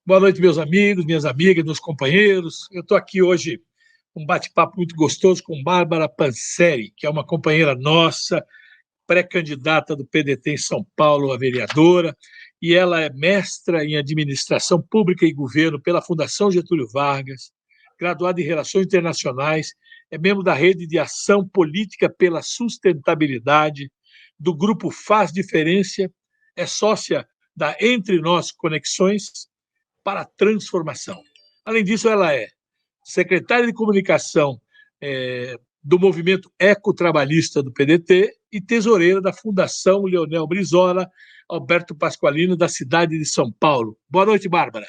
Boa noite, meus amigos, minhas amigas, meus companheiros. Eu estou aqui hoje com um bate-papo muito gostoso com Bárbara Panseri, que é uma companheira nossa, pré-candidata do PDT em São Paulo, a vereadora, e ela é mestra em Administração Pública e Governo pela Fundação Getúlio Vargas, graduada em Relações Internacionais, é membro da Rede de Ação Política pela Sustentabilidade, do Grupo Faz Diferença, é sócia da Entre Nós Conexões para a Transformação. Além disso, ela é secretária de Comunicação do Movimento Ecotrabalhista do PDT e tesoureira da Fundação Leonel Brizola, Alberto Pasqualino, da cidade de São Paulo. Boa noite, Bárbara.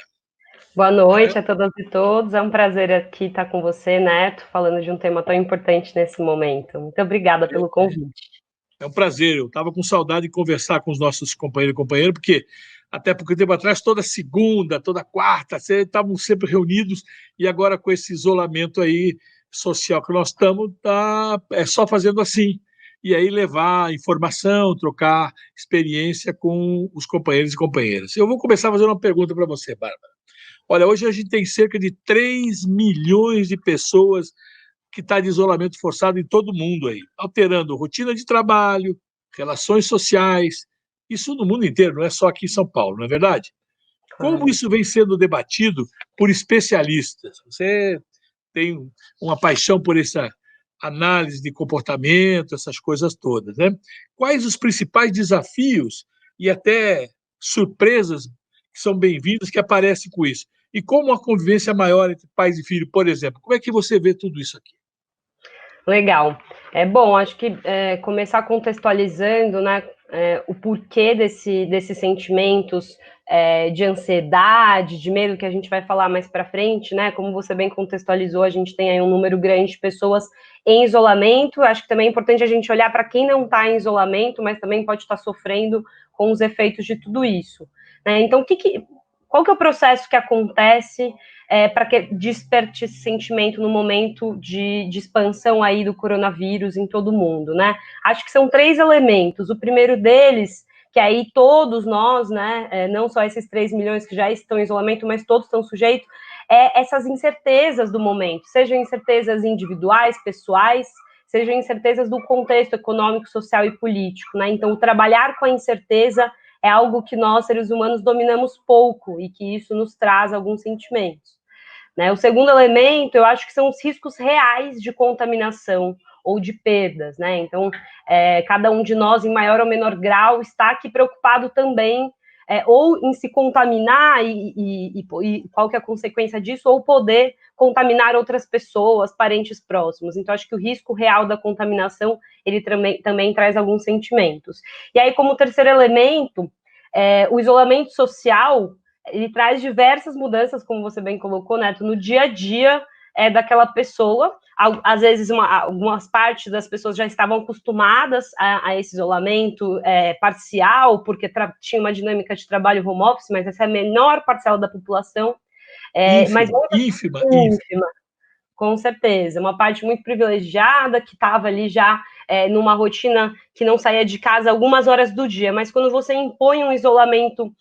Boa noite a todas e todos. É um prazer aqui estar com você, Neto, falando de um tema tão importante nesse momento. Muito obrigada pelo convite. É um prazer. Eu estava com saudade de conversar com os nossos companheiros e companheiras, porque até pouco tempo atrás, toda segunda, toda quarta, estavam sempre reunidos, e agora com esse isolamento aí social que nós estamos, é só fazendo assim. E aí levar informação, trocar experiência com os companheiros e companheiras. Eu vou começar fazendo uma pergunta para você, Bárbara. Olha, hoje a gente tem cerca de 3 milhões de pessoas que está de isolamento forçado em todo mundo aí, alterando rotina de trabalho, relações sociais, isso no mundo inteiro, não é só aqui em São Paulo, não é verdade? Claro. Como isso vem sendo debatido por especialistas? Você tem uma paixão por essa análise de comportamento, essas coisas todas, né? Quais os principais desafios e até surpresas que são bem-vindas que aparecem com isso? E como a convivência maior entre pais e filhos, por exemplo? Como é que você vê tudo isso aqui? Legal. Bom, acho que começar contextualizando, né, o porquê desses sentimentos de ansiedade, de medo, que a gente vai falar mais para frente, né? Como você bem contextualizou, a gente tem aí um número grande de pessoas em isolamento. Acho que também é importante a gente olhar para quem não está em isolamento, mas também pode estar sofrendo com os efeitos de tudo isso, né? Então, qual que é o processo que acontece para que desperte esse sentimento no momento de expansão aí do coronavírus em todo mundo, né? Acho que são 3 elementos. O primeiro deles, que aí todos nós, né, não só esses 3 milhões que já estão em isolamento, mas todos estão sujeitos, essas incertezas do momento, sejam incertezas individuais, pessoais, sejam incertezas do contexto econômico, social e político, né? Então, o trabalhar com a incerteza é algo que nós, seres humanos, dominamos pouco e que isso nos traz alguns sentimentos, né? O segundo elemento, eu acho que são os riscos reais de contaminação ou de perdas, né? Então, cada um de nós, em maior ou menor grau, está aqui preocupado também ou em se contaminar e qual que é a consequência disso, ou poder contaminar outras pessoas, parentes próximos. Então, acho que o risco real da contaminação, ele também traz alguns sentimentos. E aí, como terceiro elemento, o isolamento social, ele traz diversas mudanças, como você bem colocou, Neto, no dia a dia daquela pessoa. Às vezes, algumas partes das pessoas já estavam acostumadas a esse isolamento parcial, porque tinha uma dinâmica de trabalho home office, mas essa é a menor parcela da população. Ínfima. Com certeza, uma parte muito privilegiada que estava ali já numa rotina que não saía de casa algumas horas do dia, mas quando você impõe um isolamento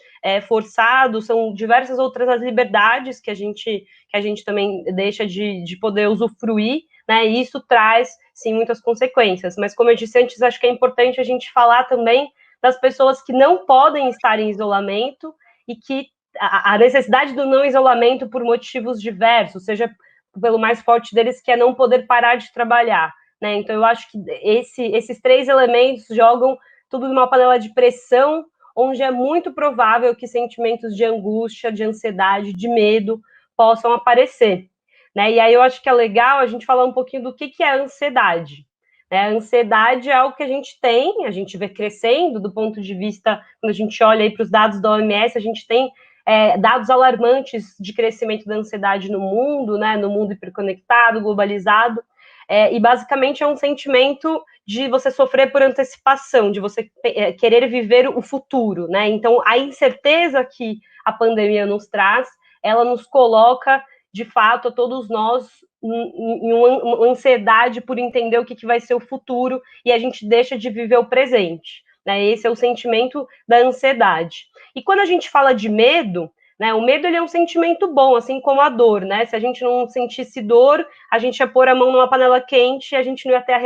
forçado, são diversas outras as liberdades que a gente também deixa de poder usufruir, né? E isso traz, sim, muitas consequências. Mas, como eu disse antes, acho que é importante a gente falar também das pessoas que não podem estar em isolamento e que a necessidade do não isolamento por motivos diversos, seja pelo mais forte deles, que é não poder parar de trabalhar, né? Então, eu acho que esses 3 elementos jogam tudo numa panela de pressão, onde é muito provável que sentimentos de angústia, de ansiedade, de medo possam aparecer, né? E aí eu acho que é legal a gente falar um pouquinho do que é a ansiedade. A ansiedade é algo que a gente vê crescendo do ponto de vista, quando a gente olha aí para os dados da OMS, a gente tem dados alarmantes de crescimento da ansiedade no mundo, né, no mundo hiperconectado, globalizado, e basicamente é um sentimento de você sofrer por antecipação, de você querer viver o futuro, né? Então, a incerteza que a pandemia nos traz, ela nos coloca, de fato, a todos nós em uma ansiedade por entender o que vai ser o futuro, e a gente deixa de viver o presente, né? Esse é o sentimento da ansiedade. E quando a gente fala de medo, né? O medo, ele é um sentimento bom, assim como a dor, né? Se a gente não sentisse dor, a gente ia pôr a mão numa panela quente e a gente não ia ter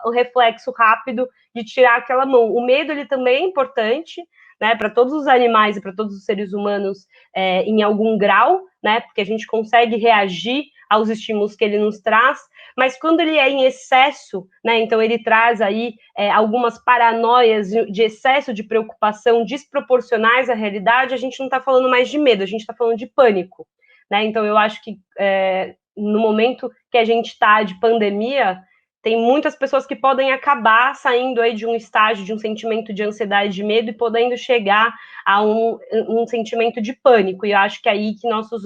o reflexo rápido de tirar aquela mão. O medo, ele também é importante, né, para todos os animais e para todos os seres humanos em algum grau, né, porque a gente consegue reagir aos estímulos que ele nos traz, mas quando ele é em excesso, né, então ele traz aí algumas paranoias de excesso de preocupação desproporcionais à realidade, a gente não está falando mais de medo, a gente está falando de pânico, né, então eu acho que no momento que a gente está de pandemia, tem muitas pessoas que podem acabar saindo aí de um estágio, de um sentimento de ansiedade, de medo, e podendo chegar a um sentimento de pânico. E eu acho que é aí que nossos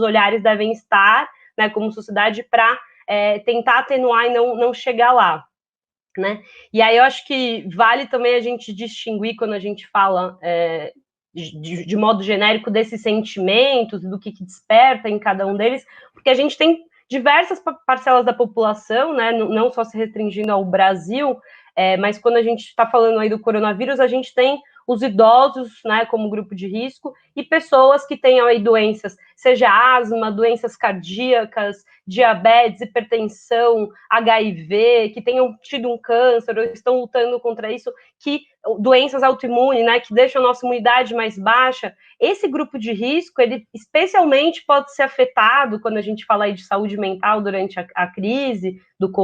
olhares devem estar, né, como sociedade, para tentar atenuar e não chegar lá, né? E aí eu acho que vale também a gente distinguir, quando a gente fala de modo genérico desses sentimentos, do que desperta em cada um deles, porque a gente tem diversas parcelas da população, né, não só se restringindo ao Brasil, mas quando a gente está falando aí do coronavírus, a gente tem os idosos, né, como grupo de risco, e pessoas que tenham aí doenças, seja asma, doenças cardíacas, diabetes, hipertensão, HIV, que tenham tido um câncer ou estão lutando contra isso, que doenças autoimunes, né, que deixam a nossa imunidade mais baixa. Esse grupo de risco, ele especialmente pode ser afetado quando a gente fala aí de saúde mental durante a crise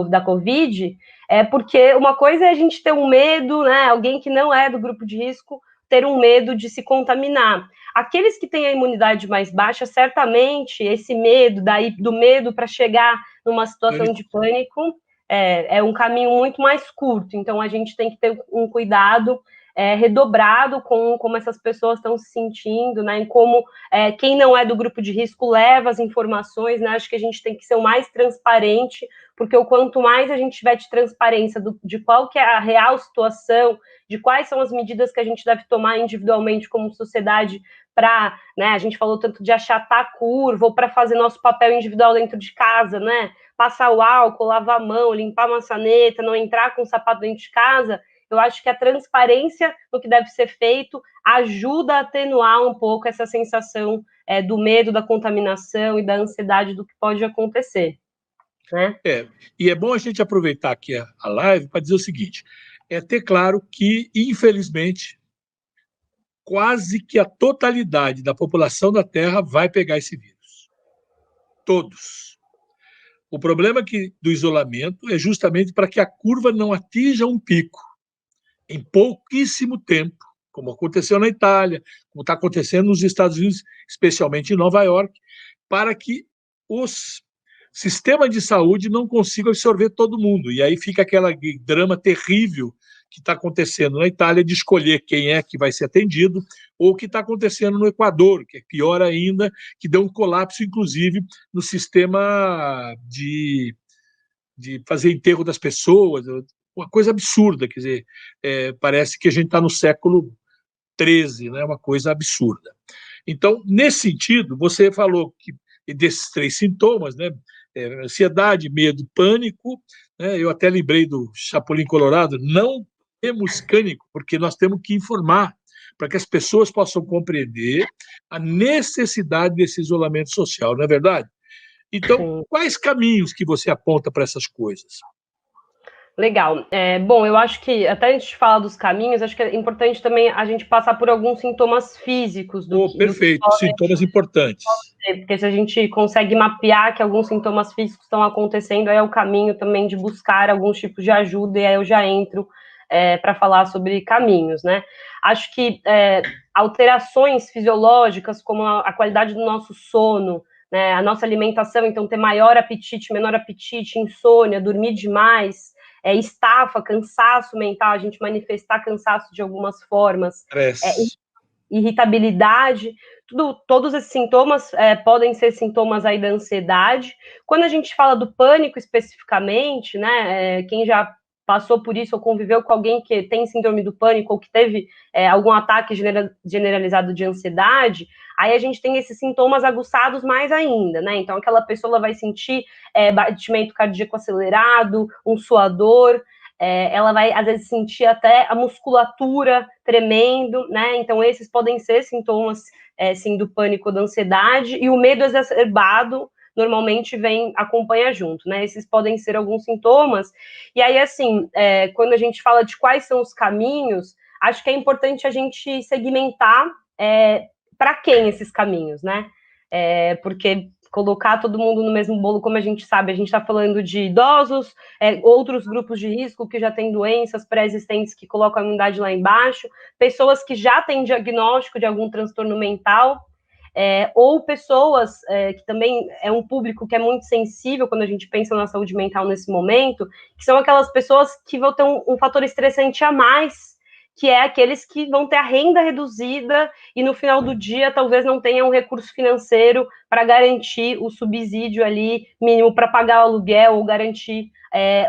da Covid, porque uma coisa é a gente ter um medo, né, alguém que não é do grupo de risco ter um medo de se contaminar. Aqueles que têm a imunidade mais baixa, certamente esse medo, daí do medo para chegar numa situação de pânico, é um caminho muito mais curto. Então a gente tem que ter um cuidado redobrado com como essas pessoas estão se sentindo, né, em como quem não é do grupo de risco leva as informações, né, acho que a gente tem que ser o mais transparente, porque o quanto mais a gente tiver de transparência de qual que é a real situação, de quais são as medidas que a gente deve tomar individualmente como sociedade para, né, a gente falou tanto de achatar a curva, ou para fazer nosso papel individual dentro de casa, né, passar o álcool, lavar a mão, limpar a maçaneta, não entrar com o sapato dentro de casa. Eu acho que a transparência no que deve ser feito ajuda a atenuar um pouco essa sensação do medo, da contaminação e da ansiedade do que pode acontecer, né? E é bom a gente aproveitar aqui a live para dizer o seguinte, ter claro que, infelizmente, quase que a totalidade da população da Terra vai pegar esse vírus. Todos. O problema do isolamento é justamente para que a curva não atinja um pico em pouquíssimo tempo, como aconteceu na Itália, como está acontecendo nos Estados Unidos, especialmente em Nova York, para que os sistemas de saúde não consigam absorver todo mundo. E aí fica aquele drama terrível que está acontecendo na Itália de escolher quem é que vai ser atendido, ou o que está acontecendo no Equador, que é pior ainda, que deu um colapso, inclusive, no sistema de fazer enterro das pessoas, uma coisa absurda, quer dizer, parece que a gente está no século XIII, né? Uma coisa absurda. Então, nesse sentido, você falou que desses 3 sintomas, né? Ansiedade, medo, pânico, né? Eu até lembrei do Chapolin Colorado, não temos pânico, porque nós temos que informar para que as pessoas possam compreender a necessidade desse isolamento social, não é verdade? Então, quais caminhos que você aponta para essas coisas? Legal. Bom, eu acho que, até antes de falar dos caminhos, acho que é importante também a gente passar por alguns sintomas físicos Perfeito, sintomas importantes. Porque se a gente consegue mapear que alguns sintomas físicos estão acontecendo, aí é o caminho também de buscar alguns tipos de ajuda, e aí eu já entro para falar sobre caminhos, né? Acho que alterações fisiológicas, como a qualidade do nosso sono, né, a nossa alimentação, então ter maior apetite, menor apetite, insônia, dormir demais, estafa, cansaço mental, a gente manifestar cansaço de algumas formas, irritabilidade, todos esses sintomas podem ser sintomas aí da ansiedade. Quando a gente fala do pânico especificamente, né, quem já passou por isso ou conviveu com alguém que tem síndrome do pânico ou que teve algum ataque generalizado de ansiedade, aí a gente tem esses sintomas aguçados mais ainda, né? Então, aquela pessoa vai sentir batimento cardíaco acelerado, um suador, ela vai, às vezes, sentir até a musculatura tremendo, né? Então, esses podem ser sintomas, sim, do pânico ou da ansiedade, e o medo exacerbado normalmente acompanha junto, né? Esses podem ser alguns sintomas. E aí, assim, quando a gente fala de quais são os caminhos, acho que é importante a gente segmentar para quem esses caminhos, né? Porque colocar todo mundo no mesmo bolo, como a gente sabe, a gente está falando de idosos, outros grupos de risco que já têm doenças pré-existentes que colocam a imunidade lá embaixo, pessoas que já têm diagnóstico de algum transtorno mental, ou pessoas que também é um público que é muito sensível quando a gente pensa na saúde mental nesse momento, que são aquelas pessoas que vão ter um fator estressante a mais, que é aqueles que vão ter a renda reduzida e no final do dia talvez não tenham um recurso financeiro para garantir o subsídio ali mínimo para pagar o aluguel ou garantir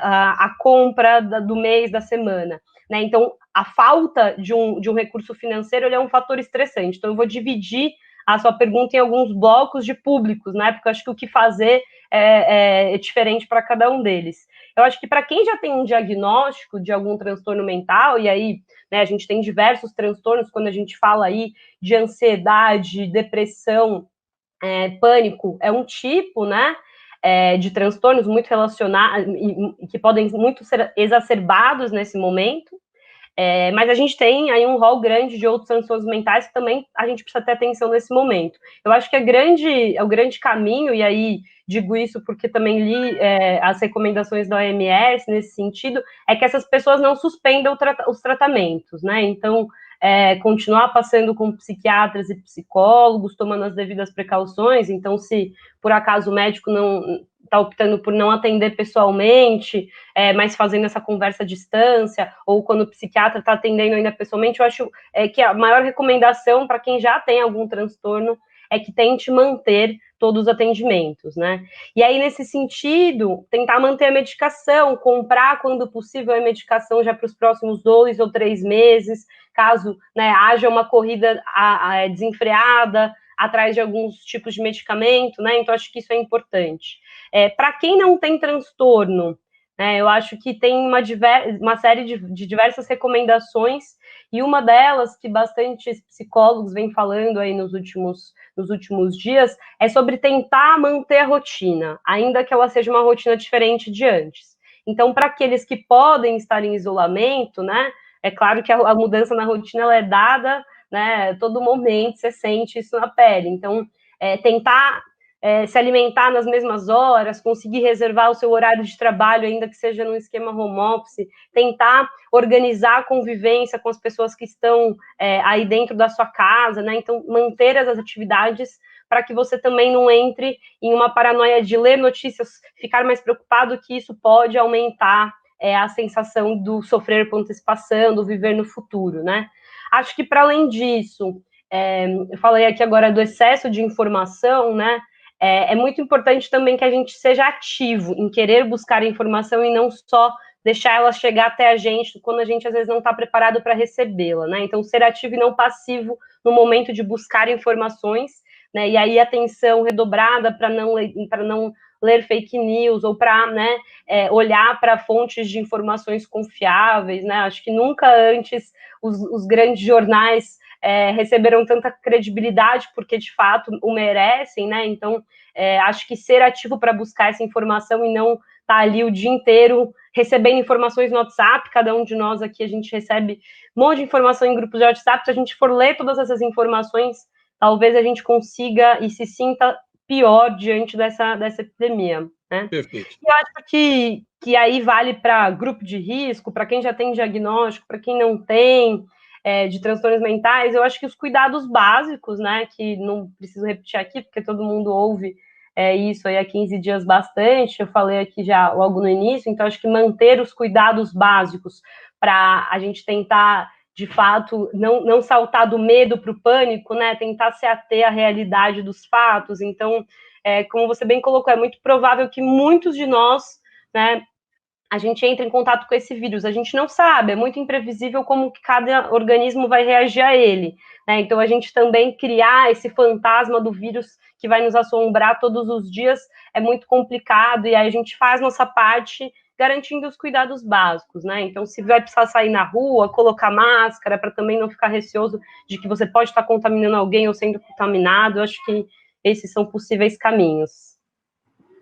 a compra do mês, da semana, né? Então, a falta de um recurso financeiro ele é um fator estressante. Então, eu vou dividir a sua pergunta em alguns blocos de públicos, né? Porque eu acho que o que fazer é diferente para cada um deles. Eu acho que para quem já tem um diagnóstico de algum transtorno mental, e aí, né, a gente tem diversos transtornos quando a gente fala aí de ansiedade, depressão, pânico, é um tipo, né, de transtornos muito relacionados, que podem muito ser exacerbados nesse momento, mas a gente tem aí um rol grande de outros transtornos mentais que também a gente precisa ter atenção nesse momento. Eu acho que o grande caminho, e aí digo isso porque também li as recomendações da OMS nesse sentido, é que essas pessoas não suspendam os tratamentos, né? Então, continuar passando com psiquiatras e psicólogos, tomando as devidas precauções. Então, se por acaso o médico não está optando por não atender pessoalmente, mas fazendo essa conversa à distância, ou quando o psiquiatra está atendendo ainda pessoalmente, eu acho que a maior recomendação para quem já tem algum transtorno é que tente manter todos os atendimentos, né? E aí, nesse sentido, tentar manter a medicação, comprar, quando possível, a medicação já para os próximos 2 ou 3 meses, caso, né, haja uma corrida desenfreada atrás de alguns tipos de medicamento, né? Então, acho que isso é importante. Para quem não tem transtorno, eu acho que tem uma série de diversas recomendações, e uma delas, que bastantes psicólogos vêm falando aí nos últimos dias, é sobre tentar manter a rotina, ainda que ela seja uma rotina diferente de antes. Então, para aqueles que podem estar em isolamento, né, é claro que a mudança na rotina ela é dada, né, todo momento, você sente isso na pele. Então, tentar se alimentar nas mesmas horas, conseguir reservar o seu horário de trabalho, ainda que seja num esquema home office, tentar organizar a convivência com as pessoas que estão aí dentro da sua casa, né? Então, manter as atividades para que você também não entre em uma paranoia de ler notícias, ficar mais preocupado, que isso pode aumentar a sensação do sofrer por antecipação, do viver no futuro, né? Acho que, para além disso, eu falei aqui agora do excesso de informação, né? É muito importante também que a gente seja ativo em querer buscar informação e não só deixar ela chegar até a gente quando a gente, às vezes, não está preparado para recebê-la, né? Então, ser ativo e não passivo no momento de buscar informações, né? E aí, atenção redobrada para não ler fake news ou para, né, olhar para fontes de informações confiáveis, né? Acho que nunca antes os grandes jornais receberam tanta credibilidade, porque de fato o merecem, né? Então, acho que ser ativo para buscar essa informação e não estar ali o dia inteiro recebendo informações no WhatsApp. Cada um de nós aqui, a gente recebe um monte de informação em grupos de WhatsApp. Se a gente for ler todas essas informações, talvez a gente consiga e se sinta pior diante dessa epidemia, né? Perfeito. E eu acho que aí vale para grupo de risco, para quem já tem diagnóstico, para quem não tem, de transtornos mentais. Eu acho que os cuidados básicos, né, que não preciso repetir aqui, porque todo mundo ouve isso aí há 15 dias bastante, eu falei aqui já logo no início, então acho que manter os cuidados básicos para a gente tentar, de fato, não saltar do medo para o pânico, né, tentar se ater à realidade dos fatos. Então, como você bem colocou, é muito provável que muitos de nós, né, a gente entra em contato com esse vírus, a gente não sabe, é muito imprevisível como que cada organismo vai reagir a ele, né? Então, a gente também criar esse fantasma do vírus que vai nos assombrar todos os dias é muito complicado, e aí a gente faz nossa parte garantindo os cuidados básicos, né? Então, se vai precisar sair na rua, colocar máscara, para também não ficar receoso de que você pode estar contaminando alguém ou sendo contaminado, eu acho que esses são possíveis caminhos.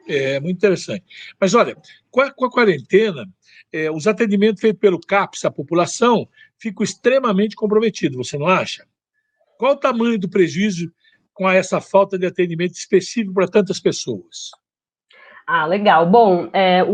É muito interessante. Mas olha, com a quarentena, os atendimentos feitos pelo CAPS à população ficam extremamente comprometidos, você não acha? Qual o tamanho do prejuízo com essa falta de atendimento específico para tantas pessoas? Ah, legal. Bom,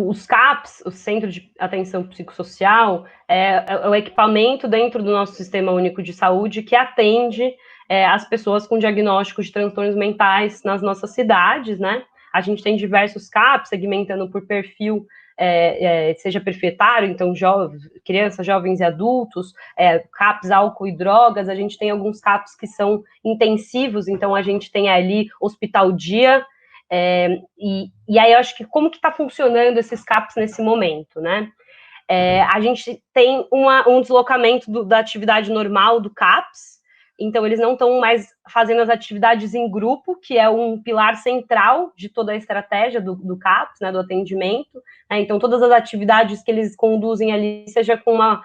os CAPs, o Centro de Atenção Psicossocial, é o equipamento dentro do nosso Sistema Único de Saúde que atende as pessoas com diagnóstico de transtornos mentais nas nossas cidades, né? A gente tem diversos CAPs, segmentando por perfil, seja perfetário, então crianças, jovens e adultos, CAPs, álcool e drogas, a gente tem alguns CAPs que são intensivos, então a gente tem ali hospital dia, e aí eu acho que como que está funcionando esses CAPs nesse momento, né? A gente tem um deslocamento da atividade normal do CAPS, então eles não estão mais fazendo as atividades em grupo, que é um pilar central de toda a estratégia do CAPS, né, do atendimento, né? Então todas as atividades que eles conduzem ali, seja com uma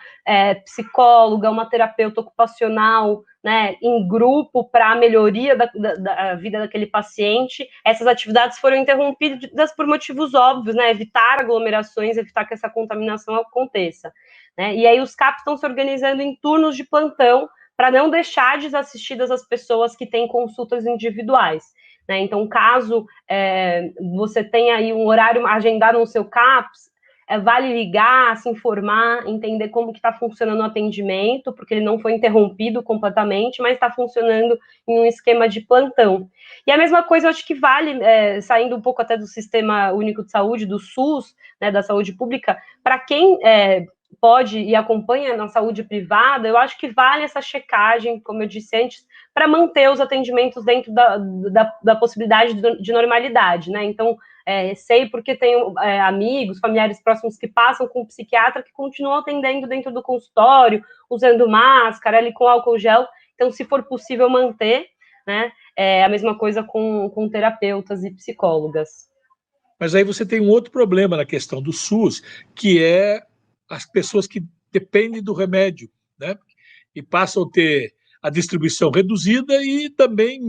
psicóloga, uma terapeuta ocupacional, né, em grupo para a melhoria da vida daquele paciente, essas atividades foram interrompidas por motivos óbvios, né, evitar aglomerações, evitar que essa contaminação aconteça, né? E aí os CAPs estão se organizando em turnos de plantão para não deixar desassistidas as pessoas que têm consultas individuais, né? Então, caso você tenha aí um horário agendado no seu CAPS, vale ligar, se informar, entender como que está funcionando o atendimento, porque ele não foi interrompido completamente, mas está funcionando em um esquema de plantão. E a mesma coisa, eu acho que vale, saindo um pouco até do Sistema Único de Saúde, do SUS, né, da saúde pública, para quem pode e acompanha na saúde privada, eu acho que vale essa checagem, como eu disse antes, para manter os atendimentos dentro da possibilidade de normalidade, né? Então, sei porque tenho amigos, familiares próximos que passam com um psiquiatra que continuam atendendo dentro do consultório, usando máscara, ali com álcool gel. Então, se for possível manter, né? A mesma coisa com terapeutas e psicólogas. Mas aí você tem um outro problema na questão do SUS, que é as pessoas que dependem do remédio, né? E passam a ter a distribuição reduzida e também,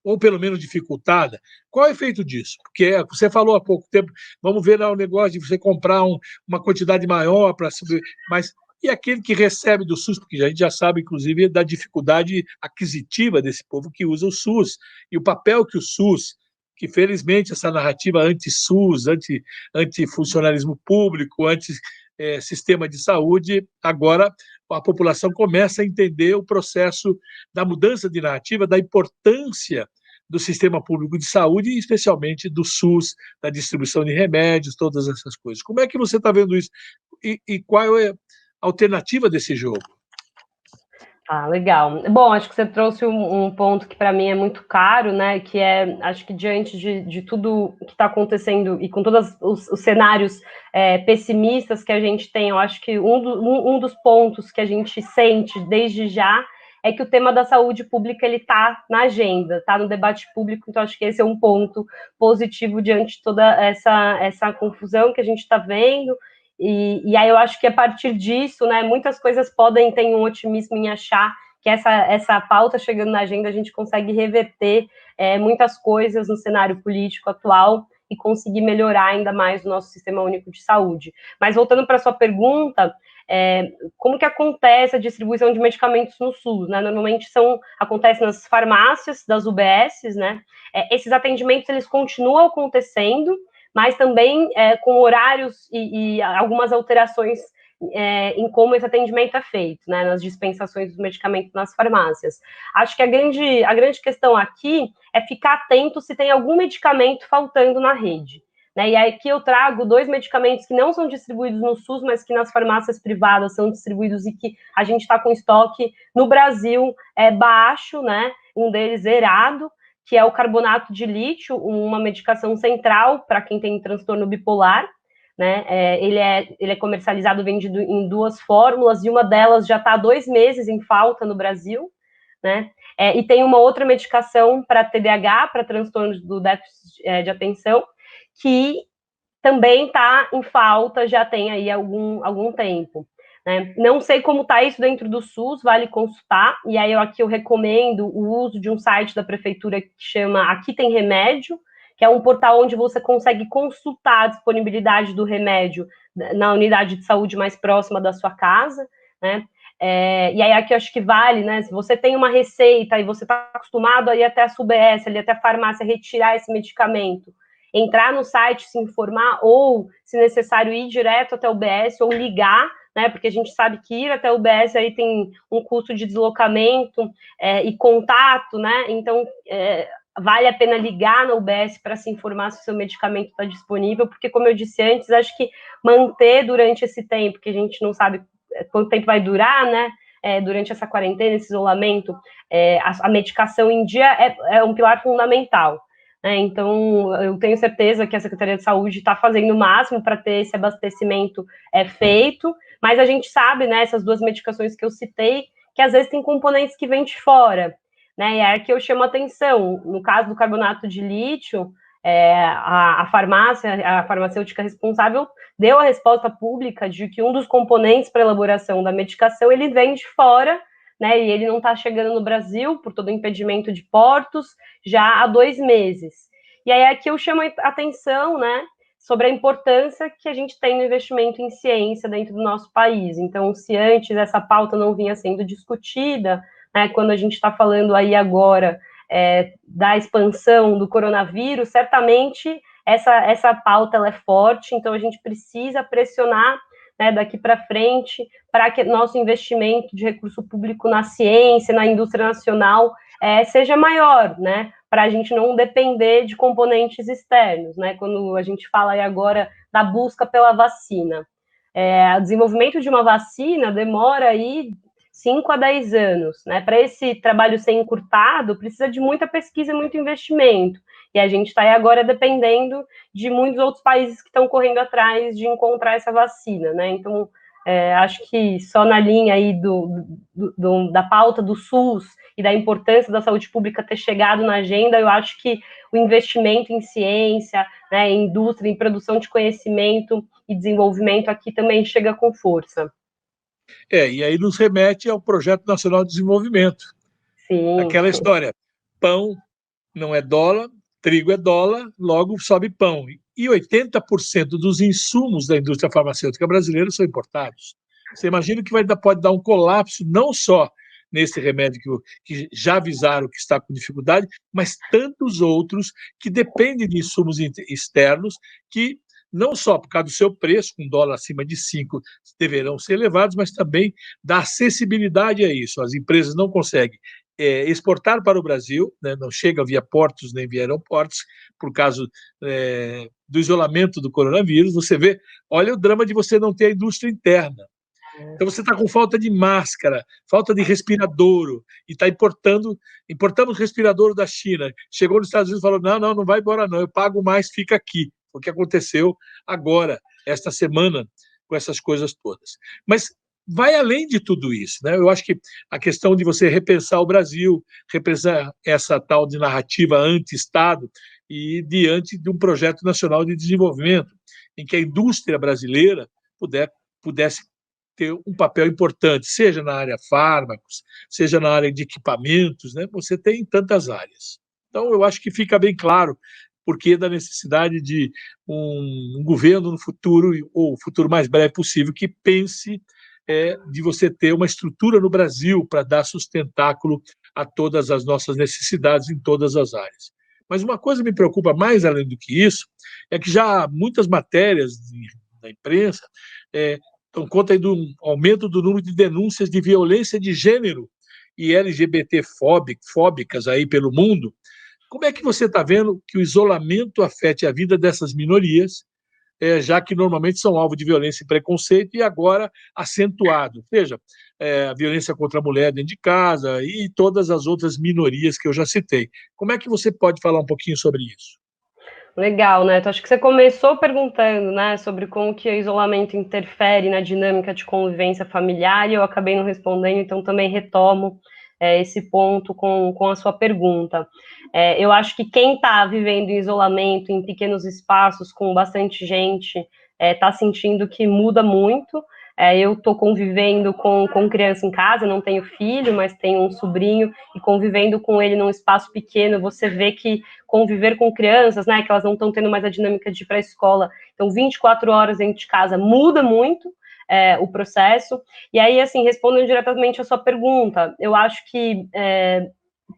ou pelo menos dificultada. Qual é o efeito disso? Porque você falou há pouco tempo, vamos ver lá o negócio de você comprar uma quantidade maior para subir, mas e aquele que recebe do SUS, porque a gente já sabe, inclusive, da dificuldade aquisitiva desse povo que usa o SUS, e o papel que o SUS, que felizmente essa narrativa anti-SUS, anti-funcionalismo público, anti-sistema de saúde, agora a população começa a entender o processo da mudança de narrativa, da importância do sistema público de saúde, e especialmente do SUS, da distribuição de remédios, todas essas coisas. Como é que você está vendo isso? E qual é a alternativa desse jogo? Ah, legal. Bom, acho que você trouxe um ponto que para mim é muito caro, né? Que acho que diante de tudo que está acontecendo e com todos os cenários pessimistas que a gente tem, eu acho que um dos pontos que a gente sente desde já é que o tema da saúde pública ele está na agenda, está no debate público, então acho que esse é um ponto positivo diante de toda essa confusão que a gente está vendo. E aí eu acho que a partir disso, né, muitas coisas podem ter um otimismo em achar que essa pauta chegando na agenda a gente consegue reverter muitas coisas no cenário político atual e conseguir melhorar ainda mais o nosso sistema único de saúde. Mas voltando para a sua pergunta, como que acontece a distribuição de medicamentos no SUS, né? Normalmente acontece nas farmácias das UBSs, né? Esses atendimentos eles continuam acontecendo, mas também com horários e algumas alterações em como esse atendimento é feito, né, nas dispensações dos medicamentos nas farmácias. Acho que a grande questão aqui é ficar atento se tem algum medicamento faltando na rede. Né, e aqui eu trago 2 medicamentos que não são distribuídos no SUS, mas que nas farmácias privadas são distribuídos e que a gente está com estoque no Brasil baixo, né, um deles zerado, que é o carbonato de lítio, uma medicação central para quem tem transtorno bipolar, né? Ele é comercializado, vendido em 2 fórmulas, e uma delas já está há 2 meses em falta no Brasil, né? E tem uma outra medicação para TDAH, para transtornos do déficit de atenção, que também está em falta, já tem aí algum tempo. Né? Não sei como está isso dentro do SUS, vale consultar, e aí aqui eu recomendo o uso de um site da prefeitura que chama Aqui Tem Remédio, que é um portal onde você consegue consultar a disponibilidade do remédio na unidade de saúde mais próxima da sua casa, né? E aí aqui eu acho que vale, né? Se você tem uma receita e você está acostumado a ir até a SUBS, ali até a farmácia retirar esse medicamento, entrar no site, se informar, ou, se necessário, ir direto até o UBS ou ligar, né? Porque a gente sabe que ir até o UBS aí tem um custo de deslocamento e contato, né? Então, vale a pena ligar na UBS para se informar se o seu medicamento está disponível, porque, como eu disse antes, acho que manter durante esse tempo, que a gente não sabe quanto tempo vai durar, né? Durante essa quarentena, esse isolamento, a medicação em dia é um pilar fundamental. Então, eu tenho certeza que a Secretaria de Saúde está fazendo o máximo para ter esse abastecimento feito, mas a gente sabe, né, essas duas medicações que eu citei, que às vezes tem componentes que vêm de fora, né, e é que eu chamo a atenção. No caso do carbonato de lítio, a farmacêutica responsável deu a resposta pública de que um dos componentes para elaboração da medicação, ele vem de fora, né, e ele não está chegando no Brasil por todo o impedimento de portos já há 2 meses. E aí aqui eu chamo a atenção, né, sobre a importância que a gente tem no investimento em ciência dentro do nosso país. Então, se antes essa pauta não vinha sendo discutida, né, quando a gente está falando aí agora da expansão do coronavírus, certamente essa pauta ela é forte, então a gente precisa pressionar, né, daqui para frente, para que nosso investimento de recurso público na ciência, na indústria nacional, seja maior, né, para a gente não depender de componentes externos, né, quando a gente fala aí agora da busca pela vacina. O desenvolvimento de uma vacina demora aí 5 a 10 anos, né, para esse trabalho ser encurtado, precisa de muita pesquisa e muito investimento, e a gente está aí agora dependendo de muitos outros países que estão correndo atrás de encontrar essa vacina, né, então acho que só na linha aí da pauta do SUS e da importância da saúde pública ter chegado na agenda, eu acho que o investimento em ciência, né, em indústria, em produção de conhecimento e desenvolvimento aqui também chega com força. E aí nos remete ao Projeto Nacional de Desenvolvimento. Sim. Aquela história, pão não é dólar, trigo é dólar, logo sobe pão. E 80% dos insumos da indústria farmacêutica brasileira são importados. Você imagina que pode dar um colapso, não só nesse remédio que já avisaram que está com dificuldade, mas tantos outros que dependem de insumos externos que, não só por causa do seu preço, com dólar acima de 5, deverão ser elevados, mas também da acessibilidade a isso. As empresas não conseguem exportar para o Brasil, né, não chega via portos nem via aeroportos, por causa do isolamento do coronavírus. Você vê, olha o drama de você não ter a indústria interna. Então você está com falta de máscara, falta de respirador, e está importamos respirador da China. Chegou nos Estados Unidos e falou: não vai embora não, eu pago mais, fica aqui. O que aconteceu agora, esta semana, com essas coisas todas. Mas vai além de tudo isso, né? Eu acho que a questão de você repensar o Brasil, repensar essa tal de narrativa anti-Estado e diante de um projeto nacional de desenvolvimento, em que a indústria brasileira pudesse ter um papel importante, seja na área fármacos, seja na área de equipamentos, né? Você tem tantas áreas. Então, eu acho que fica bem claro porque da necessidade de um governo no futuro, ou futuro mais breve possível, que pense de você ter uma estrutura no Brasil para dar sustentáculo a todas as nossas necessidades em todas as áreas. Mas uma coisa me preocupa mais além do que isso, é que já há muitas matérias na imprensa dão conta aí do aumento do número de denúncias de violência de gênero e LGBT fóbicas aí pelo mundo. Como é que você está vendo que o isolamento afete a vida dessas minorias, já que normalmente são alvo de violência e preconceito, e agora acentuado, seja a violência contra a mulher dentro de casa e todas as outras minorias que eu já citei. Como é que você pode falar um pouquinho sobre isso? Legal, né? Então, acho que você começou perguntando, né, sobre como que o isolamento interfere na dinâmica de convivência familiar, e eu acabei não respondendo, então também retomo esse ponto com a sua pergunta. Eu acho que quem está vivendo em isolamento, em pequenos espaços, com bastante gente, está sentindo que muda muito. Eu estou convivendo com criança em casa, não tenho filho, mas tenho um sobrinho, e convivendo com ele num espaço pequeno, você vê que conviver com crianças, né, que elas não estão tendo mais a dinâmica de ir para a escola, então 24 horas dentro de casa muda muito o processo. E aí, assim, respondendo diretamente a sua pergunta, eu acho que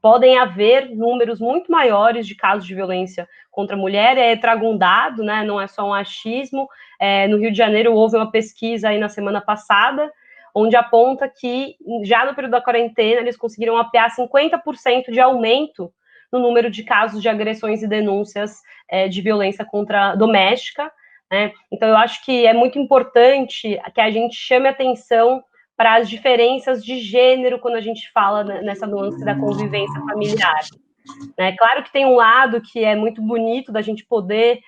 podem haver números muito maiores de casos de violência contra a mulher, trago um dado, né, não é só um achismo. No Rio de Janeiro houve uma pesquisa aí na semana passada, onde aponta que já no período da quarentena eles conseguiram mapear 50% de aumento no número de casos de agressões e denúncias de violência doméstica, né? Então eu acho que é muito importante que a gente chame atenção para as diferenças de gênero quando a gente fala nessa nuance da convivência familiar. Claro que tem um lado que é muito bonito da gente poder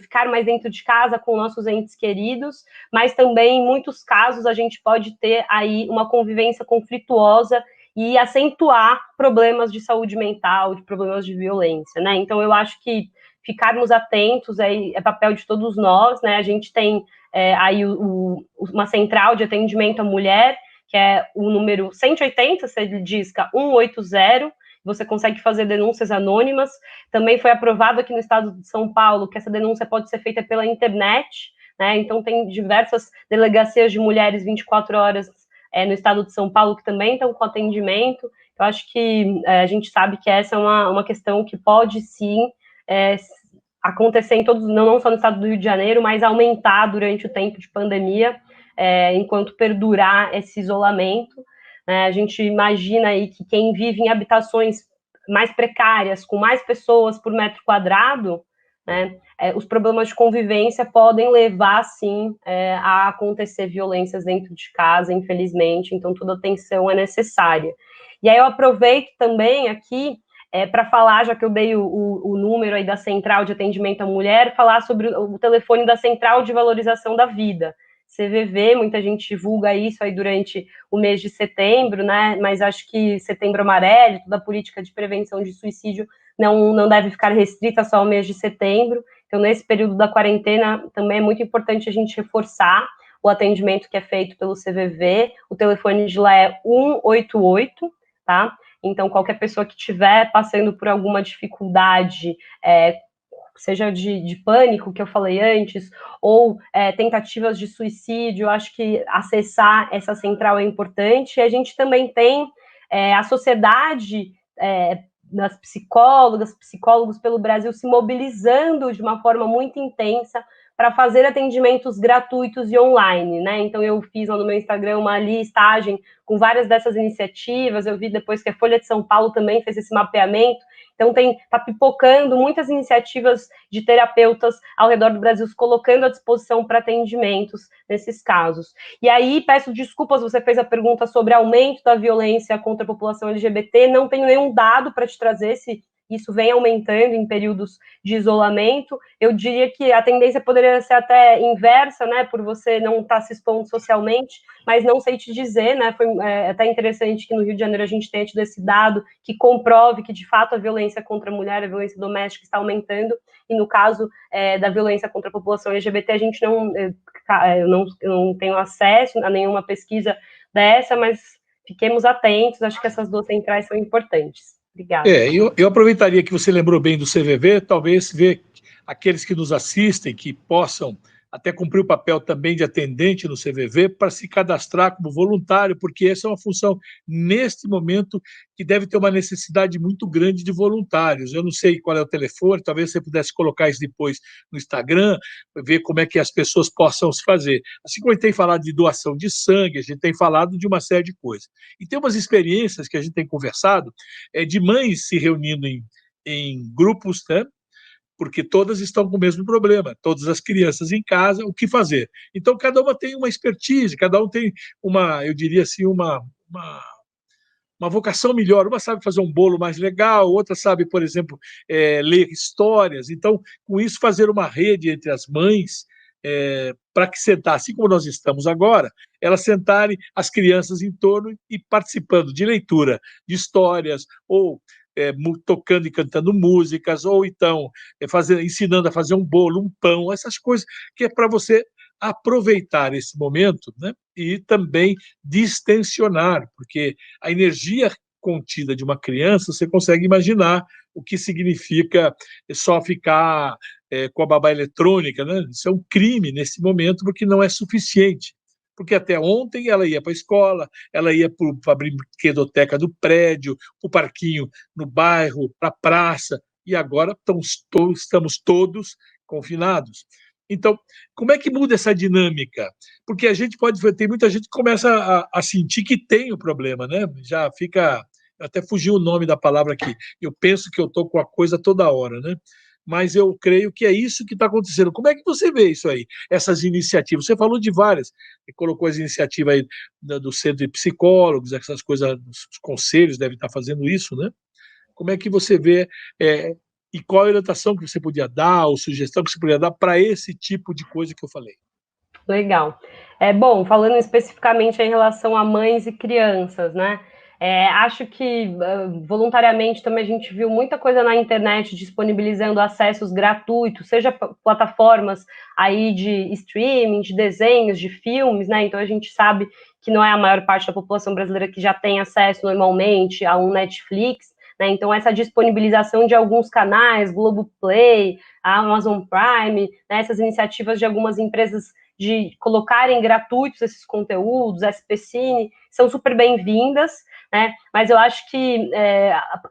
ficar mais dentro de casa com nossos entes queridos, mas também, em muitos casos, a gente pode ter aí uma convivência conflituosa e acentuar problemas de saúde mental, de problemas de violência, né? Então, eu acho que ficarmos atentos é papel de todos nós, né? A gente tem aí uma central de atendimento à mulher, que é o número 180, você disca 180, você consegue fazer denúncias anônimas. Também foi aprovado aqui no estado de São Paulo que essa denúncia pode ser feita pela internet, né? Então tem diversas delegacias de mulheres 24 horas no estado de São Paulo que também estão com atendimento. Eu acho que a gente sabe que essa é uma questão que pode sim acontecer em todos, não só no estado do Rio de Janeiro, mas aumentar durante o tempo de pandemia, enquanto perdurar esse isolamento. A gente imagina aí que quem vive em habitações mais precárias, com mais pessoas por metro quadrado, né, os problemas de convivência podem levar, sim, a acontecer violências dentro de casa, infelizmente, então toda atenção é necessária. E aí eu aproveito também aqui para falar, já que eu dei o número aí da Central de Atendimento à Mulher, falar sobre o telefone da Central de Valorização da Vida, CVV. Muita gente divulga isso aí durante o mês de setembro, né? Mas acho que Setembro Amarelo, toda a política de prevenção de suicídio não deve ficar restrita só ao mês de setembro. Então, nesse período da quarentena, também é muito importante a gente reforçar o atendimento que é feito pelo CVV. O telefone de lá é 188, tá? Então, qualquer pessoa que estiver passando por alguma dificuldade, seja de pânico, que eu falei antes, ou tentativas de suicídio, eu acho que acessar essa central é importante. E a gente também tem a sociedade das psicólogos pelo Brasil se mobilizando de uma forma muito intensa para fazer atendimentos gratuitos e online, né? Então eu fiz lá no meu Instagram uma listagem com várias dessas iniciativas. Eu vi depois que a Folha de São Paulo também fez esse mapeamento. Então tá pipocando muitas iniciativas de terapeutas ao redor do Brasil se colocando à disposição para atendimentos nesses casos. E aí, peço desculpas, você fez a pergunta sobre aumento da violência contra a população LGBT, não tenho nenhum dado para te trazer se isso vem aumentando em períodos de isolamento. Eu diria que a tendência poderia ser até inversa, né, por você não estar se expondo socialmente, mas não sei te dizer, né, foi até interessante que no Rio de Janeiro a gente tenha tido esse dado que comprove que, de fato, a violência contra a mulher, a violência doméstica está aumentando, e no caso da violência contra a população LGBT, a gente eu não tenho acesso a nenhuma pesquisa dessa, mas fiquemos atentos, acho que essas duas centrais são importantes. Obrigada. Eu aproveitaria que você lembrou bem do CVV, talvez ver aqueles que nos assistem, que possam até cumprir o papel também de atendente no CVV, para se cadastrar como voluntário, porque essa é uma função, neste momento, que deve ter uma necessidade muito grande de voluntários. Eu não sei qual é o telefone, talvez você pudesse colocar isso depois no Instagram, ver como é que as pessoas possam se fazer. Assim como a gente tem falado de doação de sangue, a gente tem falado de uma série de coisas. E tem umas experiências que a gente tem conversado, de mães se reunindo em grupos, né? Porque todas estão com o mesmo problema, todas as crianças em casa, o que fazer? Então, cada uma tem uma expertise, cada um tem eu diria assim, uma vocação melhor. Uma sabe fazer um bolo mais legal, outra sabe, por exemplo, ler histórias. Então, com isso, fazer uma rede entre as mães, para que sentar, assim como nós estamos agora, elas sentarem as crianças em torno e participando de leitura de histórias ou tocando e cantando músicas, ou então ensinando a fazer um bolo, um pão, essas coisas que é para você aproveitar esse momento, né? E também distensionar, porque a energia contida de uma criança, você consegue imaginar o que significa só ficar com a babá eletrônica, né? Isso é um crime nesse momento, porque não é suficiente. Porque até ontem ela ia para a escola, ela ia para a brinquedoteca do prédio, para o parquinho no bairro, para a praça, e agora estamos todos confinados. Então, como é que muda essa dinâmica? Porque a gente tem muita gente que começa a sentir que tem o problema, né? Já fica, até fugiu o nome da palavra aqui, eu penso que eu estou com a coisa toda hora, né? Mas eu creio que é isso que está acontecendo. Como é que você vê isso aí, essas iniciativas? Você falou de várias, você colocou as iniciativas aí do Centro de Psicólogos, essas coisas, os conselhos devem estar fazendo isso, né? Como é que você vê, e qual a orientação que você podia dar, ou sugestão que você podia dar para esse tipo de coisa que eu falei? Legal. Bom, falando especificamente em relação a mães e crianças, né? Acho que voluntariamente também a gente viu muita coisa na internet disponibilizando acessos gratuitos, seja plataformas aí de streaming, de desenhos, de filmes, né? Então a gente sabe que não é a maior parte da população brasileira que já tem acesso normalmente a um Netflix, né? Então essa disponibilização de alguns canais, Globoplay, Amazon Prime, né? Essas iniciativas de algumas empresas de colocarem gratuitos esses conteúdos, SPCine, são super bem-vindas, né? Mas eu acho que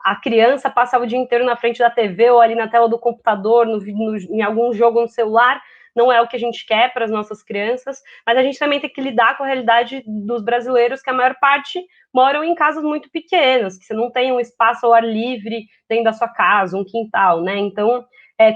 a criança passar o dia inteiro na frente da TV ou ali na tela do computador, em algum jogo no celular, não é o que a gente quer para as nossas crianças, mas a gente também tem que lidar com a realidade dos brasileiros, que a maior parte moram em casas muito pequenas, que você não tem um espaço ao ar livre dentro da sua casa, um quintal, né? Então,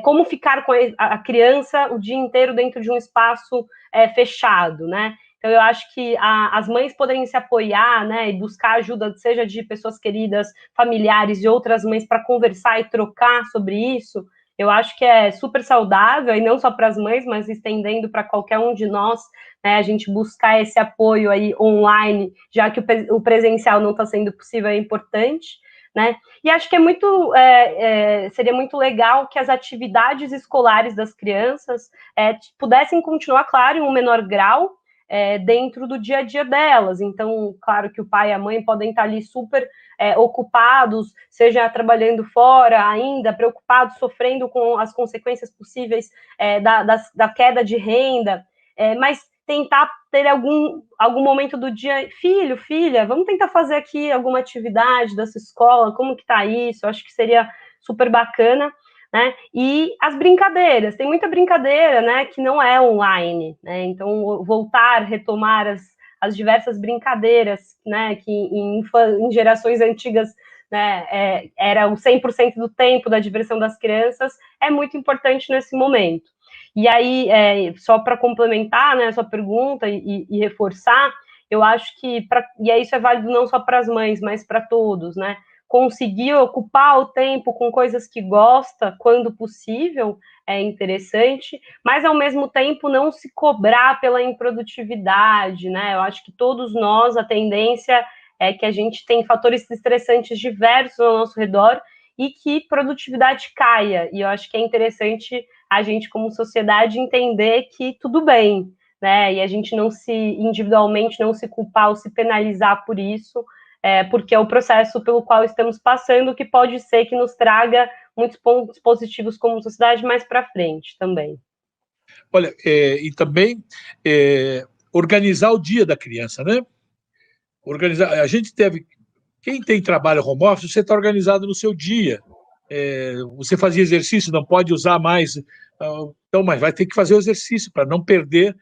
como ficar com a criança o dia inteiro dentro de um espaço fechado, né? Então, eu acho que as mães poderem se apoiar, né, e buscar ajuda, seja de pessoas queridas, familiares e outras mães, para conversar e trocar sobre isso, eu acho que é super saudável, e não só para as mães, mas estendendo para qualquer um de nós, né, a gente buscar esse apoio aí online, já que o presencial não está sendo possível, é importante, né? E acho que seria muito legal que as atividades escolares das crianças pudessem continuar, claro, em um menor grau, dentro do dia a dia delas. Então, claro que o pai e a mãe podem estar ali super ocupados, seja trabalhando fora ainda, preocupados, sofrendo com as consequências possíveis da queda de renda, mas tentar ter algum momento do dia, filho, filha, vamos tentar fazer aqui alguma atividade dessa escola, como que tá isso? Eu acho que seria super bacana, né? E as brincadeiras, tem muita brincadeira, né, que não é online, né? Então, retomar as diversas brincadeiras, né, que em gerações antigas, né, era o 100% do tempo da diversão das crianças, é muito importante nesse momento. E aí, só para complementar, né, a sua pergunta e reforçar, eu acho que, e isso é válido não só para as mães, mas para todos, né? Conseguir ocupar o tempo com coisas que gosta, quando possível, é interessante, mas ao mesmo tempo não se cobrar pela improdutividade, né? Eu acho que todos nós, a tendência é que a gente tem fatores estressantes diversos ao nosso redor e que produtividade caia. E eu acho que é interessante a gente, como sociedade, entender que tudo bem, né? E a gente individualmente não se culpar ou se penalizar por isso, porque é o processo pelo qual estamos passando, que pode ser que nos traga muitos pontos positivos como sociedade mais para frente também. Olha, e também organizar o dia da criança, né? A gente quem tem trabalho home office, você está organizado no seu dia. Você fazia exercício, não pode usar mais, então, mas vai ter que fazer o exercício para não perder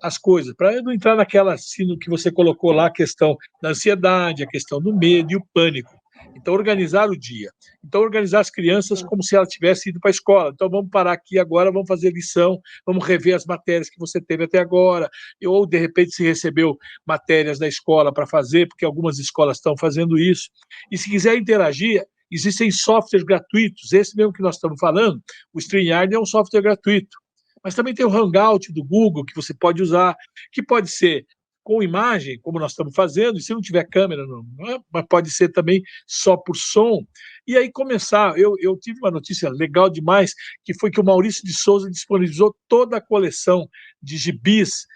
as coisas, para não entrar naquela sino que você colocou lá, a questão da ansiedade, a questão do medo e o pânico. Então, organizar o dia. Então, organizar as crianças como se ela tivesse ido para a escola. Então, vamos parar aqui agora, vamos fazer lição, vamos rever as matérias que você teve até agora, ou, de repente, se recebeu matérias da escola para fazer, porque algumas escolas estão fazendo isso. E, se quiser interagir, existem softwares gratuitos, esse mesmo que nós estamos falando, o StreamYard é um software gratuito. Mas também tem o Hangout do Google, que você pode usar, que pode ser com imagem, como nós estamos fazendo, e se não tiver câmera, não é? Mas pode ser também só por som. E aí começar, eu tive uma notícia legal demais, que foi que o Maurício de Souza disponibilizou toda a coleção de gibis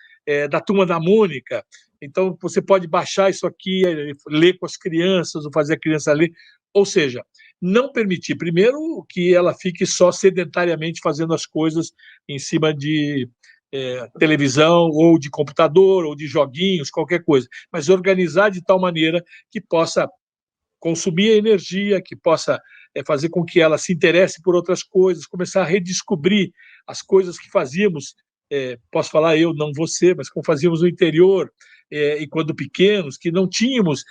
da Turma da Mônica. Então, você pode baixar isso aqui, ler com as crianças, ou fazer a criança ler. Ou seja, não permitir, primeiro, que ela fique só sedentariamente fazendo as coisas em cima de televisão, ou de computador, ou de joguinhos, qualquer coisa, mas organizar de tal maneira que possa consumir a energia, que possa fazer com que ela se interesse por outras coisas, começar a redescobrir as coisas que fazíamos, posso falar eu, não você, mas como fazíamos no interior, e quando pequenos, que não tínhamos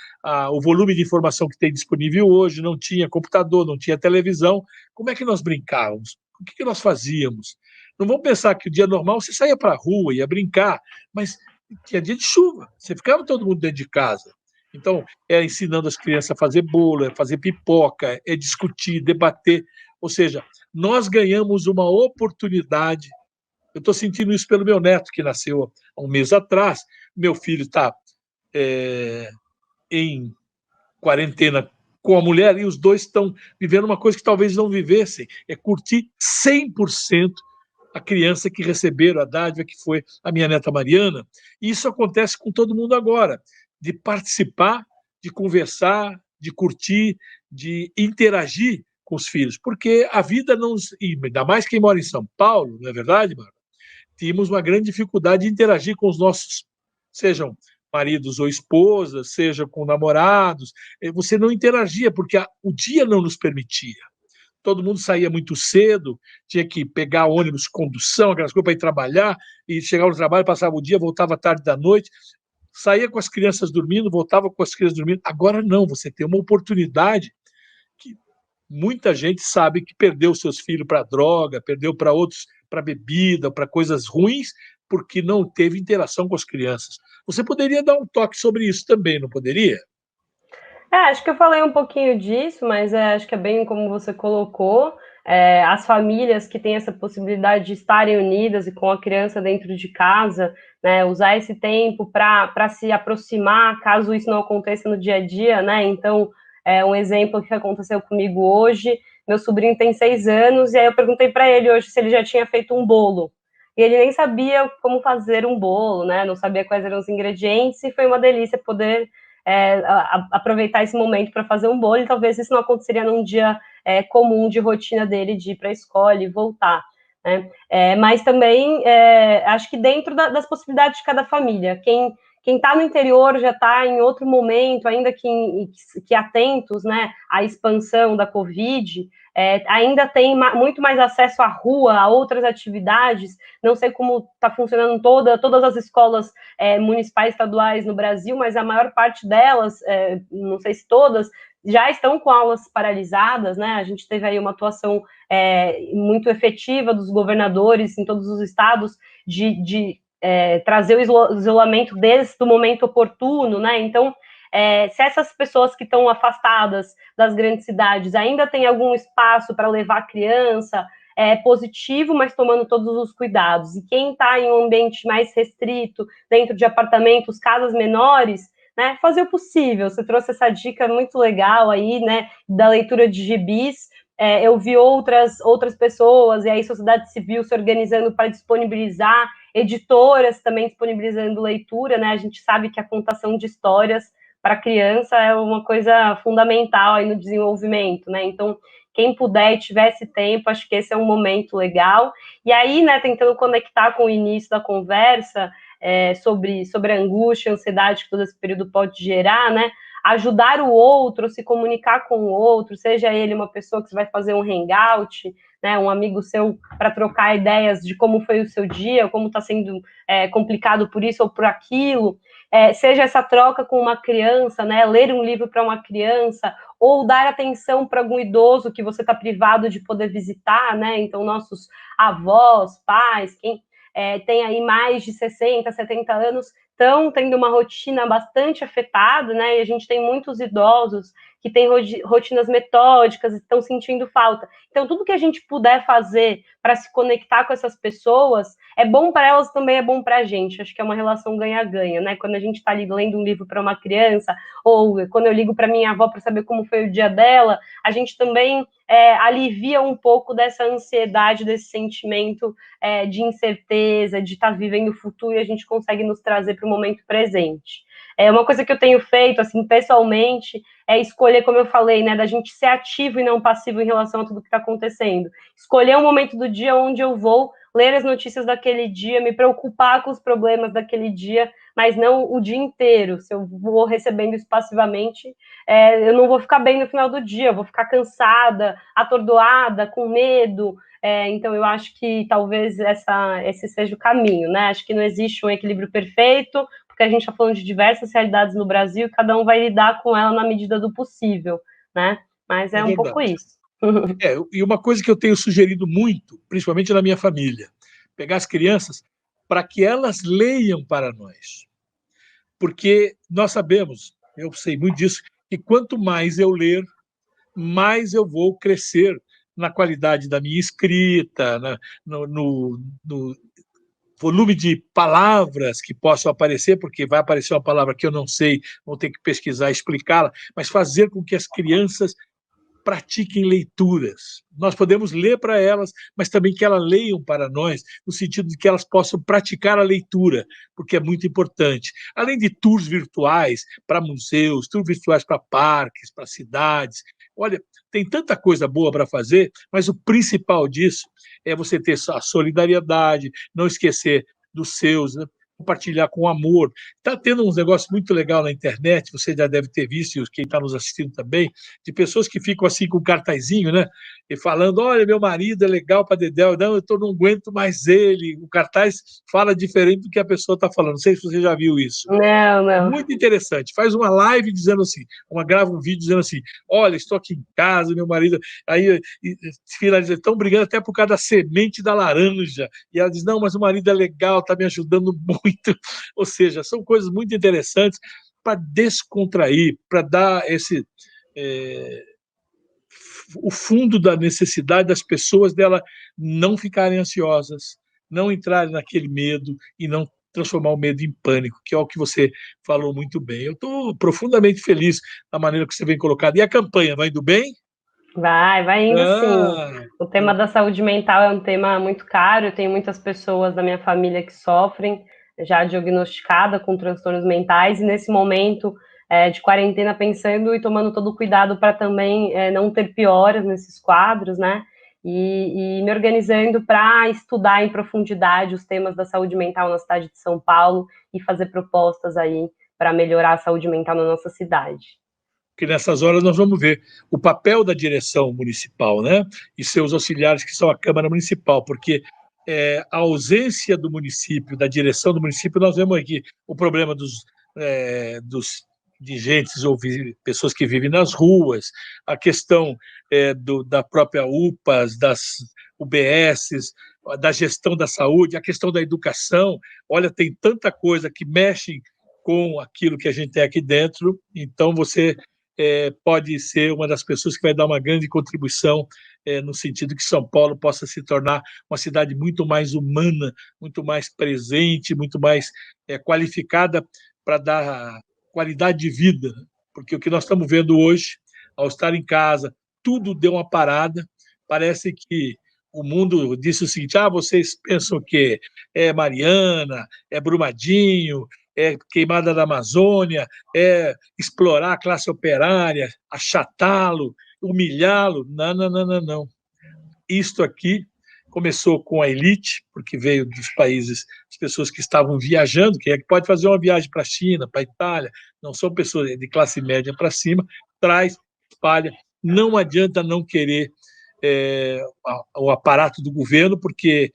o volume de informação que tem disponível hoje, não tinha computador, não tinha televisão. Como é que nós brincávamos? O que nós fazíamos? Não vamos pensar que o dia normal você saía para a rua, ia brincar, mas tinha dia de chuva, você ficava todo mundo dentro de casa. Então, ensinando as crianças a fazer bolo, fazer pipoca, discutir, debater. Ou seja, nós ganhamos uma oportunidade. Eu estou sentindo isso pelo meu neto, que nasceu há um mês atrás. Meu filho está em quarentena com a mulher, e os dois estão vivendo uma coisa que talvez não vivessem, é curtir 100% a criança que receberam a dádiva, que foi a minha neta Mariana. E isso acontece com todo mundo agora, de participar, de conversar, de curtir, de interagir com os filhos, porque a vida não... Ainda mais quem mora em São Paulo, não é verdade, Mara? Tínhamos uma grande dificuldade de interagir com os nossos, sejam maridos ou esposas, seja com namorados. Você não interagia, porque o dia não nos permitia. Todo mundo saía muito cedo, tinha que pegar ônibus, condução, aquelas coisas para ir trabalhar, e chegava no trabalho, passava o dia, voltava tarde da noite, saía com as crianças dormindo, voltava com as crianças dormindo. Agora não, você tem uma oportunidade que muita gente sabe que perdeu seus filhos para droga, perdeu para outros, para bebida, para coisas ruins, porque não teve interação com as crianças. Você poderia dar um toque sobre isso também, não poderia? Acho que eu falei um pouquinho disso, mas acho que é bem como você colocou. As famílias que têm essa possibilidade de estarem unidas e com a criança dentro de casa, né, usar esse tempo para se aproximar, caso isso não aconteça no dia a dia, né? Então, um exemplo que aconteceu comigo hoje, meu sobrinho tem 6 anos, e aí eu perguntei para ele hoje se ele já tinha feito um bolo. E ele nem sabia como fazer um bolo, né? Não sabia quais eram os ingredientes, e foi uma delícia poder aproveitar esse momento para fazer um bolo, e talvez isso não aconteceria num dia comum de rotina dele de ir para a escola e voltar. Né? Mas também acho que dentro das possibilidades de cada família, quem está no interior já está em outro momento, ainda que atentos, né, à expansão da Covid, ainda tem muito mais acesso à rua, a outras atividades. Não sei como está funcionando todas as escolas municipais, estaduais no Brasil, mas a maior parte delas, não sei se todas, já estão com aulas paralisadas, né? A gente teve aí uma atuação muito efetiva dos governadores em todos os estados de trazer o isolamento desde o momento oportuno, né? Então, se essas pessoas que estão afastadas das grandes cidades ainda têm algum espaço para levar a criança, positivo, mas tomando todos os cuidados. E quem está em um ambiente mais restrito, dentro de apartamentos, casas menores, né, fazer o possível. Você trouxe essa dica muito legal aí, né, da leitura de gibis. Eu vi outras pessoas, e aí sociedade civil se organizando para disponibilizar, editoras também disponibilizando leitura, né? A gente sabe que a contação de histórias para criança é uma coisa fundamental aí no desenvolvimento, né? Então, quem puder e tiver esse tempo, acho que esse é um momento legal. E aí, né, tentando conectar com o início da conversa, sobre a angústia, a ansiedade que todo esse período pode gerar, né? Ajudar o outro, se comunicar com o outro, seja ele uma pessoa que você vai fazer um hangout, né, um amigo seu para trocar ideias de como foi o seu dia, como está sendo complicado por isso ou por aquilo, seja essa troca com uma criança, né, ler um livro para uma criança, ou dar atenção para algum idoso que você está privado de poder visitar, né? Então, nossos avós, pais, quem tem aí mais de 60, 70 anos, estão tendo uma rotina bastante afetada, né? E a gente tem muitos idosos que têm rotinas metódicas, estão sentindo falta. Então, tudo que a gente puder fazer para se conectar com essas pessoas é bom para elas, também é bom para a gente. Acho que é uma relação ganha-ganha, né? Quando a gente está ali lendo um livro para uma criança, ou quando eu ligo para minha avó para saber como foi o dia dela, a gente também alivia um pouco dessa ansiedade, desse sentimento de incerteza, de estar vivendo o futuro, e a gente consegue nos trazer para o momento presente. Uma coisa que eu tenho feito, assim, pessoalmente, é escolher, como eu falei, né, da gente ser ativo e não passivo em relação a tudo que está acontecendo. Escolher um momento do dia onde eu vou ler as notícias daquele dia, me preocupar com os problemas daquele dia, mas não o dia inteiro. Se eu vou recebendo isso passivamente, eu não vou ficar bem no final do dia, eu vou ficar cansada, atordoada, com medo. Então, eu acho que talvez esse seja o caminho, né? Acho que não existe um equilíbrio perfeito, porque a gente está falando de diversas realidades no Brasil e cada um vai lidar com ela na medida do possível, né? Mas é um pouco isso. E uma coisa que eu tenho sugerido muito, principalmente na minha família, pegar as crianças para que elas leiam para nós. Porque nós sabemos, eu sei muito disso, que quanto mais eu ler, mais eu vou crescer na qualidade da minha escrita, no volume de palavras que possam aparecer, porque vai aparecer uma palavra que eu não sei, vou ter que pesquisar e explicá-la, mas fazer com que as crianças pratiquem leituras. Nós podemos ler para elas, mas também que elas leiam para nós, no sentido de que elas possam praticar a leitura, porque é muito importante. Além de tours virtuais para museus, tours virtuais para parques, para cidades. Olha, tem tanta coisa boa para fazer, mas o principal disso é você ter a solidariedade, não esquecer dos seus, né? Compartilhar com amor. Está tendo uns negócios muito legais na internet, você já deve ter visto, e quem está nos assistindo também, de pessoas que ficam assim com um cartazinho, né? E falando, olha, meu marido é legal para dedéu, não, não aguento mais ele. O cartaz fala diferente do que a pessoa está falando. Não sei se você já viu isso. Não. Muito interessante. Faz uma live dizendo assim, grava um vídeo dizendo assim, olha, estou aqui em casa, meu marido... Aí finaliza, estão brigando até por causa da semente da laranja. E ela diz, não, mas o marido é legal, está me ajudando muito. Ou seja, são coisas muito interessantes para descontrair, para dar o fundo da necessidade das pessoas dela não ficarem ansiosas, não entrarem naquele medo e não transformar o medo em pânico, que é o que você falou muito bem. Eu estou profundamente feliz da maneira que você vem colocado. E a campanha, vai indo bem? Vai indo sim. O tema da saúde mental é um tema muito caro. Eu tenho muitas pessoas da minha família que sofrem, já diagnosticada com transtornos mentais, e nesse momento de quarentena, pensando e tomando todo o cuidado para também não ter pioras nesses quadros, né? E me organizando para estudar em profundidade os temas da saúde mental na cidade de São Paulo e fazer propostas aí para melhorar a saúde mental na nossa cidade. Que nessas horas nós vamos ver o papel da direção municipal, né? E seus auxiliares, que são a Câmara Municipal, porque a ausência do município, da direção do município, nós vemos aqui o problema dos dirigentes ou pessoas que vivem nas ruas, a questão da própria UPAs, das UBSs, da gestão da saúde, a questão da educação. Olha, tem tanta coisa que mexe com aquilo que a gente tem aqui dentro, então você pode ser uma das pessoas que vai dar uma grande contribuição no sentido que São Paulo possa se tornar uma cidade muito mais humana, muito mais presente, muito mais qualificada para dar qualidade de vida, porque o que nós estamos vendo hoje, ao estar em casa, tudo deu uma parada, parece que o mundo disse o seguinte, vocês pensam que é Mariana, é Brumadinho, é queimada da Amazônia, é explorar a classe operária, achatá-lo, humilhá-lo. Não, não, não, não, não. Isto aqui começou com a elite, porque veio dos países, as pessoas que estavam viajando, quem é que pode fazer uma viagem para a China, para a Itália, não são pessoas de classe média para cima, traz, espalha, não adianta não querer o aparato do governo, porque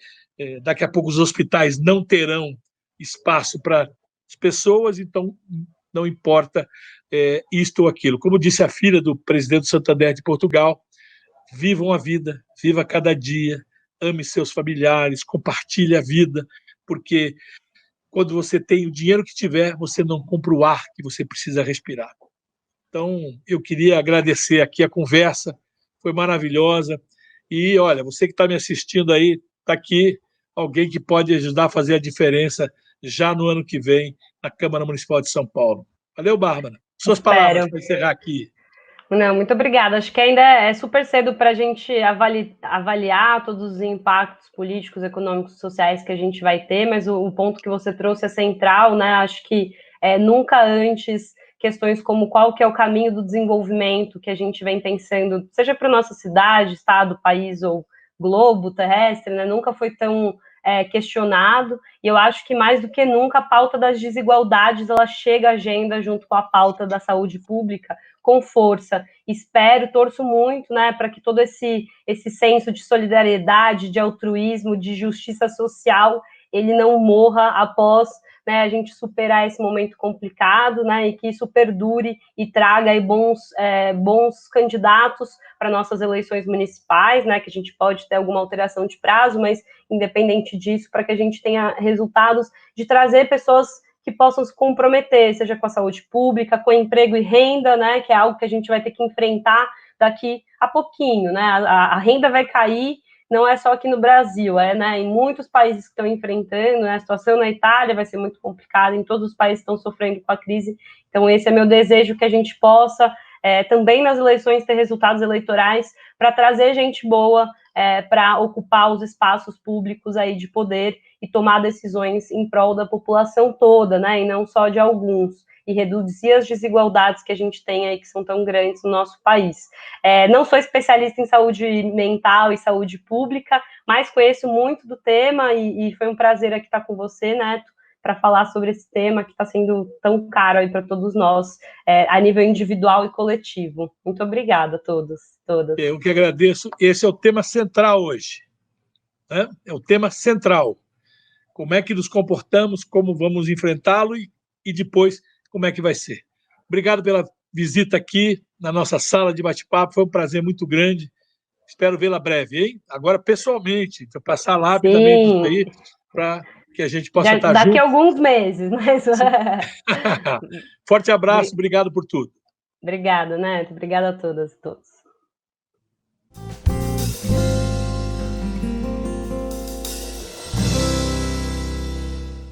daqui a pouco os hospitais não terão espaço para as pessoas, então não importa isto ou aquilo. Como disse a filha do presidente do Santander de Portugal, vivam a vida, viva cada dia, ame seus familiares, compartilhe a vida, porque quando você tem o dinheiro que tiver, você não compra o ar que você precisa respirar. Então, eu queria agradecer aqui a conversa, foi maravilhosa. E, olha, você que está me assistindo aí, está aqui alguém que pode ajudar a fazer a diferença já no ano que vem na Câmara Municipal de São Paulo. Valeu, Bárbara. Suas palavras Espero. para encerrar aqui. Não, muito obrigada. Acho que ainda é super cedo para a gente avaliar todos os impactos políticos, econômicos, sociais que a gente vai ter, mas o ponto que você trouxe é central, né? Acho que nunca antes questões como qual que é o caminho do desenvolvimento que a gente vem pensando, seja para nossa cidade, estado, país ou globo terrestre, né? Nunca foi tão questionado, e eu acho que mais do que nunca a pauta das desigualdades ela chega à agenda junto com a pauta da saúde pública com força. Espero, torço muito, né, para que todo esse senso de solidariedade, de altruísmo, de justiça social, ele não morra após, né, a gente superar esse momento complicado, né, e que isso perdure e traga aí bons candidatos para nossas eleições municipais, né, que a gente pode ter alguma alteração de prazo, mas independente disso, para que a gente tenha resultados de trazer pessoas que possam se comprometer, seja com a saúde pública, com emprego e renda, né, que é algo que a gente vai ter que enfrentar daqui a pouquinho, né, a renda vai cair, não é só aqui no Brasil, né, em muitos países que estão enfrentando, né, a situação na Itália vai ser muito complicada, em todos os países estão sofrendo com a crise, então esse é meu desejo, que a gente possa, também nas eleições, ter resultados eleitorais para trazer gente boa, para ocupar os espaços públicos aí de poder e tomar decisões em prol da população toda, né, e não só de alguns, e reduzir as desigualdades que a gente tem aí, que são tão grandes no nosso país. Não sou especialista em saúde mental e saúde pública, mas conheço muito do tema e foi um prazer aqui estar com você, Neto, para falar sobre esse tema que está sendo tão caro aí para todos nós, a nível individual e coletivo. Muito obrigada a todos, todas. Eu que agradeço. Esse é o tema central hoje, né? É o tema central. Como é que nos comportamos, como vamos enfrentá-lo e depois como é que vai ser. Obrigado pela visita aqui na nossa sala de bate-papo, foi um prazer muito grande. Espero vê-la breve, hein? Agora, pessoalmente, para passar rapidamente isso aí, para que a gente possa estar daqui a junto. alguns meses, mas... Forte abraço, obrigado por tudo. Obrigada, Neto. Obrigada a todas e todos.